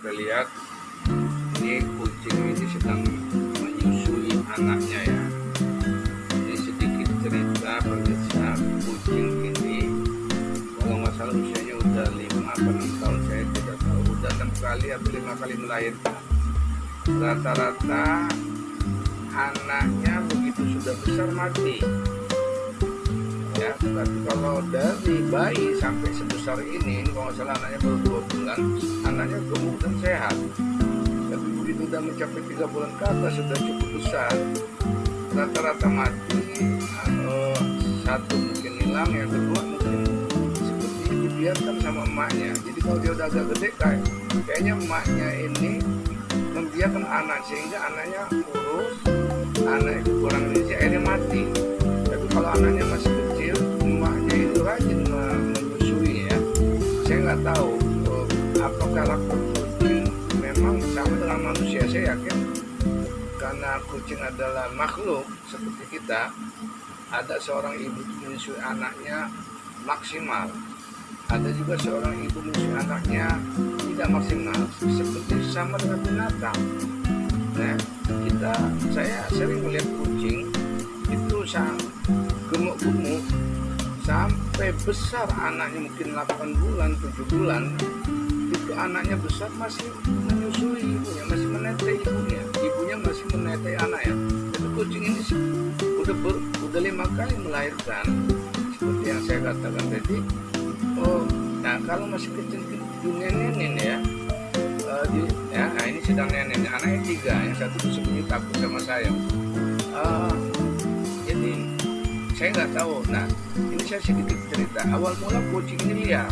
kita lihat ini kucing ini sedang menyusui anaknya ya. Ini sedikit cerita pemirsa, kucing ini kalau nggak salah usianya udah 5 atau 6 tahun, saya tidak tahu, udah 6 kali atau 5 kali melahirkan. Rata-rata anaknya begitu sudah besar mati ya, tapi kalau dari bayi sampai sebesar ini kalau nggak salah anaknya baru 2 bulan, anaknya gemuk dan sehat. Tapi begitu udah mencapai 3 bulan ke atas sudah cukup besar, rata-rata mati. Satu mungkin hilang, yang kedua mungkin seperti dibiarkan sama emaknya. Jadi kalau dia udah agak gede kayaknya emaknya ini membiarkan anak sehingga anaknya kurus, anak itu kurang gizi, akhirnya mati. Tapi kalau anaknya masih kecil, emaknya itu rajin menyusui ya. Saya nggak tahu apa karakter kucing memang sama dengan manusia. Saya yakin karena kucing adalah makhluk seperti kita, ada seorang ibu menyusui anaknya maksimal, ada juga seorang ibu menyusui anaknya tidak maksimal, seperti sama dengan binatang. Nah, saya sering melihat kucing itu gemuk-gemuk sampai besar anaknya mungkin 8 bulan, 7 bulan, itu anaknya besar masih menyusui ibunya, masih menetes ibunya masih menetes anaknya. Tapi kucing ini udah 5 kali melahirkan, seperti yang saya katakan tadi. Nah kalau masih kecil nenenin ya, nah ini sedang nenek, anaknya 3, yang satu tuh sembunyi takut sama saya. Jadi saya nggak tahu. Nah ini saya sedikit cerita. Awal mula kucing ini liar.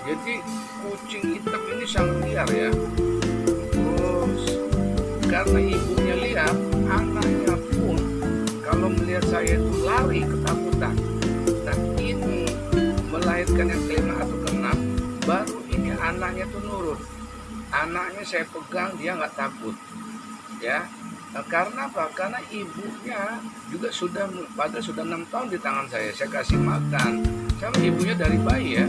Jadi kucing hitam ini sangat liar ya. Terus karena ibunya liar, anaknya pun kalau melihat saya itu lari ketakutan. Nah ini melahirkan yang kelima atau keenam, baru ini anaknya tuh nurut. Anaknya saya pegang, dia nggak takut ya. Nah, karena apa? Karena ibunya juga sudah 6 tahun di tangan saya kasih makan sama ibunya dari bayi ya.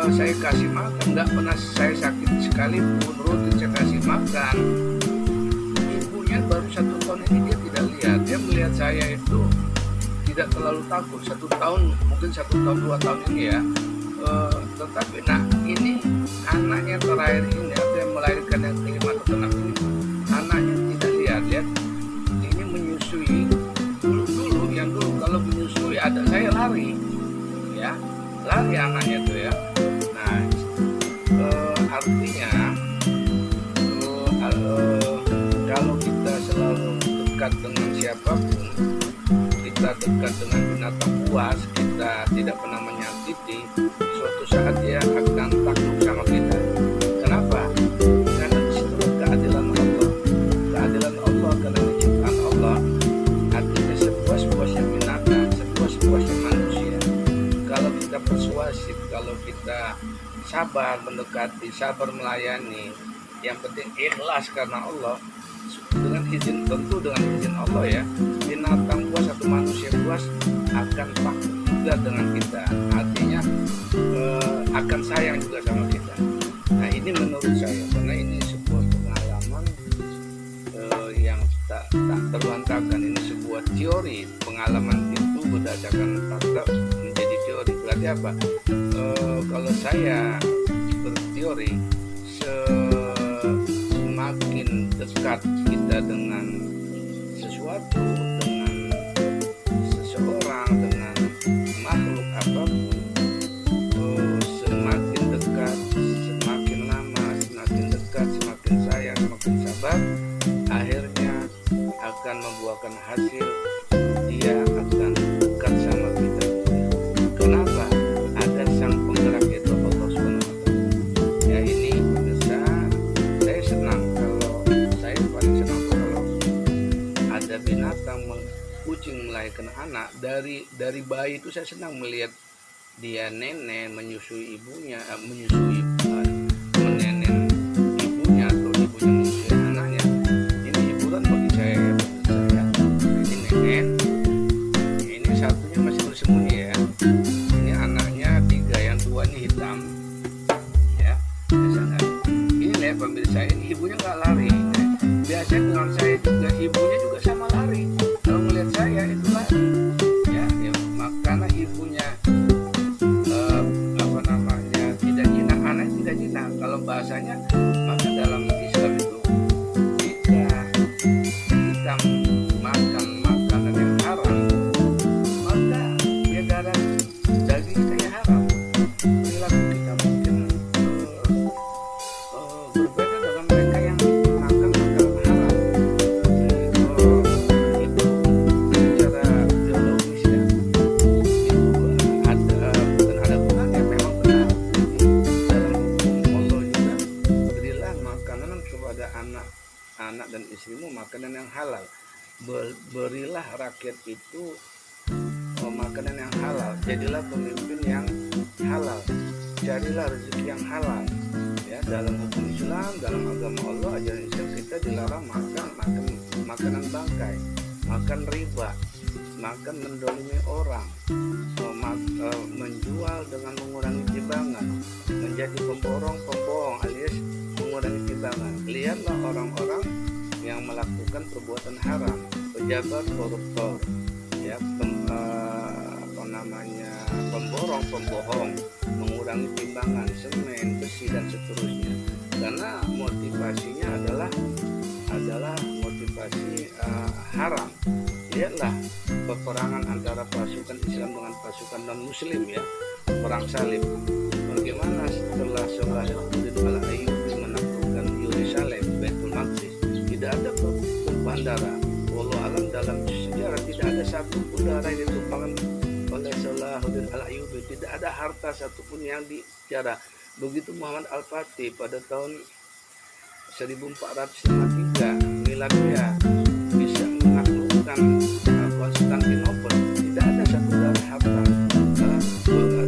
Saya kasih makan, nggak pernah saya sakit sekalipun, rutin saya kasih makan. Ibunya baru 1 tahun ini dia tidak lihat, dia melihat saya itu tidak terlalu takut. 1 tahun, mungkin 1 tahun 2 tahun ini ya. Tetapi nah ini anaknya terakhir ini, atau yang melahirkan yang kelima atau keenam ini, anaknya tidak lihat ini menyusui. Dulu kalau menyusui ada saya lari ya, lari anaknya tuh ya. Nah artinya kalau kita selalu dekat dengan siapapun, kita dekat dengan binatang buas, kita tidak pernah menyakiti, suatu saat dia akan takut sama kita. Kenapa? Karena disitulah keadilan Allah. Keadilan Allah karena ciptaan Allah. Artinya sepuas-puasnya binatang, sepuas-puasnya manusia, kalau kita persuasif, kalau kita sabar mendekati, sabar melayani, yang penting ikhlas karena Allah, dengan izin, tentu dengan izin Allah ya, binatang buas atau manusia buas akan takut juga dengan kita. Artinya akan sayang juga sama kita. Nah ini menurut saya, karena ini sebuah pengalaman yang tak terluantarkan. Ini sebuah teori, pengalaman itu berdasarkan fakta menjadi teori. Berarti apa? Kalau saya berteori, semakin dekat kita dengan sesuatu, dengan seseorang, dengan makhluk apapun, semakin dekat, semakin lama, semakin dekat, semakin sayang, semakin sabar, akhirnya akan membuahkan hasil. Dia akan dekat sama kita. Kenapa? Ada sang penggerak, yaitu Allah Subhanahu wa Ta'ala. Ya ini pemirsa, saya senang saya paling senang kalau ada binatang, kucing melahirkan anak. Dari bayi itu saya senang melihat dia nenek menyusui ibunya, menenen ibunya, atau ibunya menyusui anaknya. Ini hiburan bagi saya ya pemirsa. Ini nenek, ini satunya masih bersembunyi ya. Ini anaknya 3, yang 2 ini hitam ya. Ini pemirsa ini ibunya nggak lari. Biasanya dengan saya juga ibunya juga sama lari. Kalau melihat saya itu lari. Ya, karena ibunya tidak jinak, anak tidak jinak. Kalau bahasanya maka dalam Islam itu jika kita makan makanan yang haram, maka ya darah daging kita yang haram. Perilaku kita mungkin berbeda dengan mereka yang makan makanan haram. Itu secara biologis ya, itu ada bukan ada gunanya, memang benar. Dalam hukum Allah juga, berilah makanan kepada anak dan istrimu makanan yang halal. Berilah rakyat itu makanan yang halal. Jadilah pemimpin yang halal. Carilah rezeki yang halal. Ya, dalam hukum Islam, dalam agama Allah, ajaran Islam, kita dilarang makan makanan bangkai, makan riba, makan mendolimi orang, menjual dengan mengurangi timbangan, menjadi pembohong alias mengurangi timbangan. Lihatlah orang-orang yang melakukan perbuatan haram, pejabat koruptor, ya, pembohong, mengurangi timbangan semen, besi dan seterusnya. Karena motivasinya adalah motivasi haram. Lihatlah peperangan antara pasukan Islam dengan pasukan non-Muslim ya, perang salib. Bagaimana setelah Salahuddin al-Ayyubi menaklukkan Yerusalem, Baitul Maqdis, tidak ada tumpahan darah. Wallahu alam, dalam sejarah tidak ada satu pun darah yang ditumpahkan oleh Salahuddin al-Ayyubi. Tidak ada harta satupun yang dijarah. Begitu Muhammad al-Fatih pada tahun 1453 Miladiyah bisa menaklukkan Konstantinopel, tidak ada satu darah harta.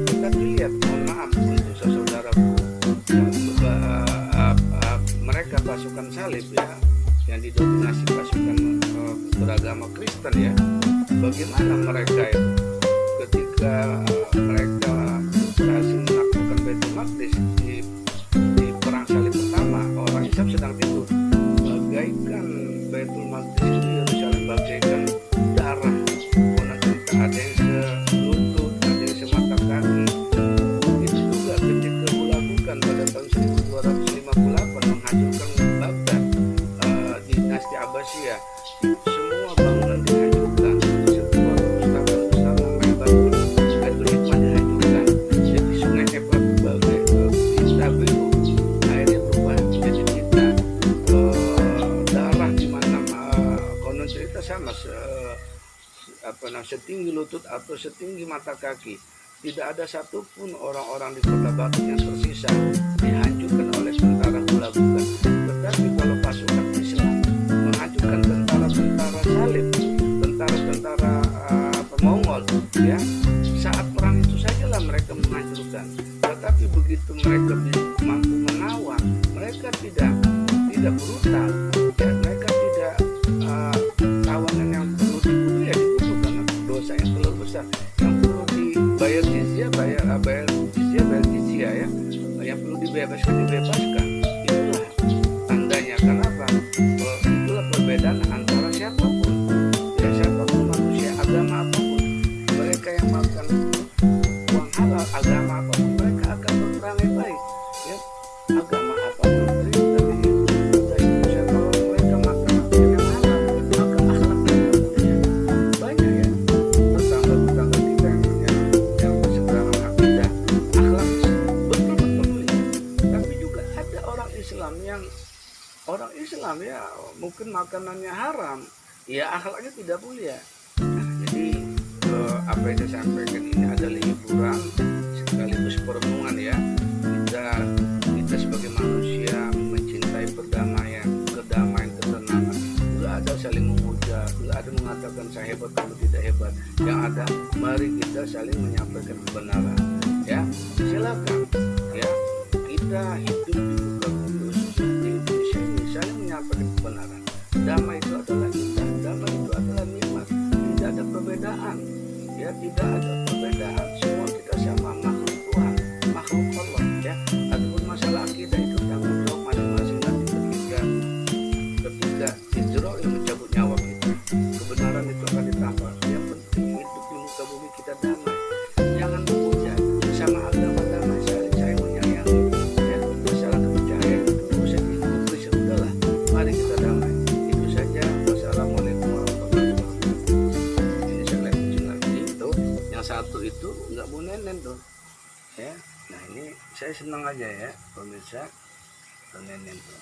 Tetapi lihat, mohon maaf untuk saudaraku, mereka pasukan salib ya, yang didominasi pasukan beragama Kristen ya, bagaimana mereka itu ketika mereka berhasil menaklukkan Baitul Maqdis di perang salib pertama, orang Islam sedang tidur, bagaikan Baitul Maqdis itu Yerusalem bagaikan darah, ada yang selutut, ada yang semata kaki. Itu juga ketika dilakukan pada tahun 1258 menghancurkan Baghdad, dinasti Abbasiyah, semua bangunan dihancurkan, sebuah perpustakaan utama Maibatul Hikmah dihancurkan. Jadi sungai Efrat sebagai tinta biru, airnya berubah menjadi tinta darah, di mana konon cerita sama setinggi lutut atau setinggi mata kaki. Tidak ada satupun orang-orang di kota Baghdad yang tersisa, dihancurkan oleh tentara gulabukan. Tetapi kalau pasukan Islam menghancurkan tentara-tentara salib, tentara-tentara Mongol, ya, saat perang itu sajalah mereka menghancurkan. Tetapi begitu mereka mampu menawan, mereka tidak brutal, ya, mereka tidak tawanan yang perlu dibunuh ya dibunuh karena dosa yang terlalu besar. Yang perlu dibayar jizyah, bayar jizyah ya, yang perlu dibebaskan. Itulah tandanya. Kenapa? Itulah perbedaan antara siapapun manusia, agama apapun. Mereka yang makan uang halal, agama apapun, mereka akan berperangai baik ya. Agama apapun tapi kalau mereka makan yang halal, maka akhlaknya mulia. Banyak ya tetangga kita yang berseberangan akidah, akhlak betul-betul mulia. Tapi juga ada orang Islam ya, mungkin makanannya haram, ya akhlaknya tidak mulia. Nah, jadi apa yang saya sampaikan ini adalah hiburan sekaligus perenungan ya. Kita sebagai manusia mencintai kedamaian, ketenangan. Tidak ada saling memuja, tidak ada mengatakan saya hebat kamu tidak hebat. Yang ada, mari kita saling menyampaikan kebenaran. Ya, silakan. Ya, kita hidup di muka kudus di Indonesia ini saling menyampaikan kebenaran. Damai itu adalah indah, damai itu adalah nikmat. Tidak ada perbedaan. Ya, tidak ada perbedaan. Semua kita sama, makhluk Tuhan, makhluk Allah. Ya, adapun masalah akidah itu tanggung jawab masing-masing damai. Jangan memuja sesama agama damai, saya menyayangi ya. Masalah kepercayaan itu saya ikuti, sudahlah, mari kita damai. Itu saja. Wassalamualaikum warahmatullahi wabarakatuh. Ini saya lanjut lagi tuh, yang satu itu nggak mau nenen tuh ya. Nah ini saya senang aja ya pemirsa, nenen tuh.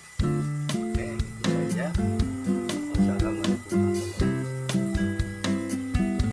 Oke, itu saja. Wassalamualaikum warahmatullahi wabarakatuh.